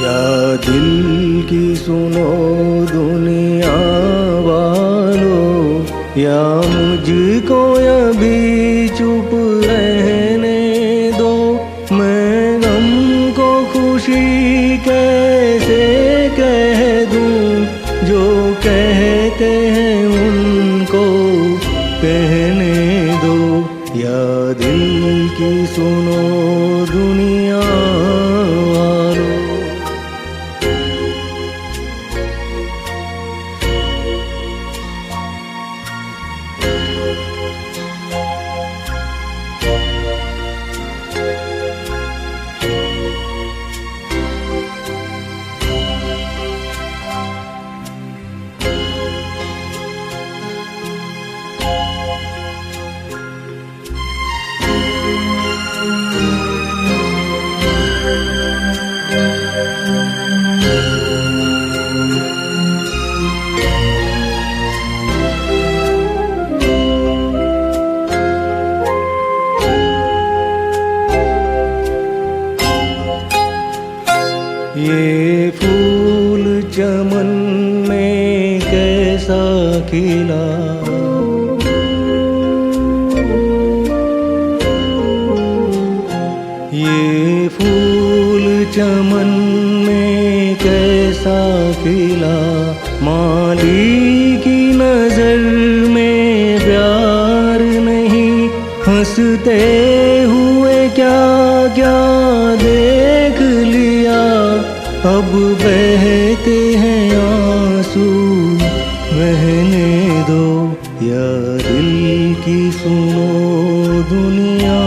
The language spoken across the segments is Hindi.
या दिल की सुनो दुनिया वालों, या मुझको अभी चुप रहने दो। मैं गम को खुशी कैसे कह दूं, जो कहते हैं उनको कहने दो। या दिल की सुनो दुनिया वालों। ये फूल चमन में कैसा खिला, ये फूल चमन में कैसा खिला। माली की नजर में प्यार नहीं, हंसते हुए क्या क्या देख लिया। अब बहते हैं आंसू बहने दो। या दिल की सुनो दुनिया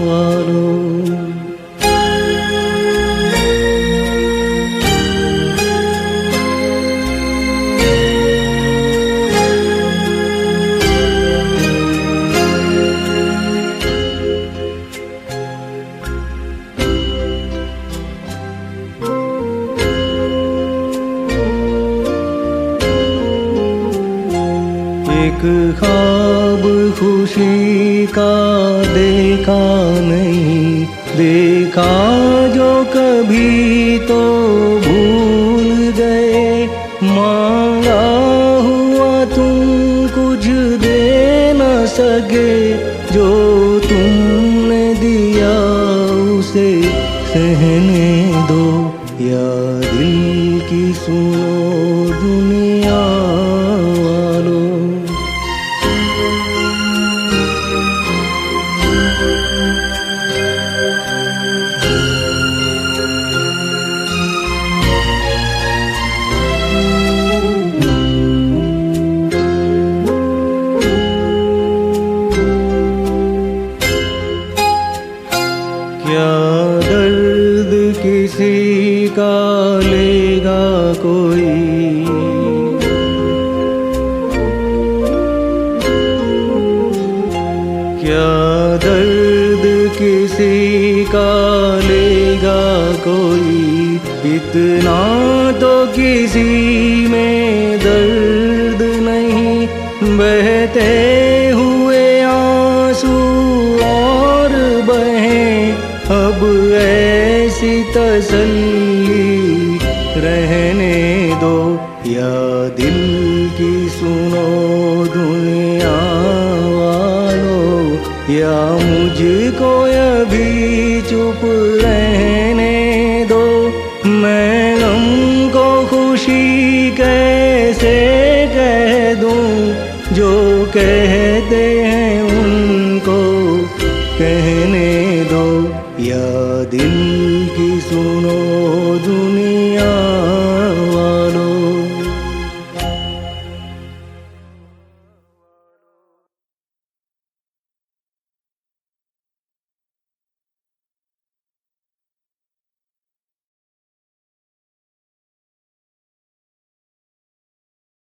वालों। एक ख्वाब खुशी का देखा नहीं, देखा जो कभी तो भूल गए। मांगा हुआ तुम कुछ दे न सके, जो तुमने दिया उसे सहने दो। या दिल की सुनो दुनिया वालों। क्या दर्द किसी का लेगा कोई, क्या दर्द किसी का लेगा कोई। इतना तो किसी में दर्द नहीं, बहते हुए आंसू और बहें। अब ऐसी तसल्ली रहने दो। या दिल की सुनो दुनिया वालों, या मुझको अभी चुप रहने दो। मैं गम को खुशी कैसे कह दूं, जो कहते हैं उनको कहने दो। या दिल की सुनो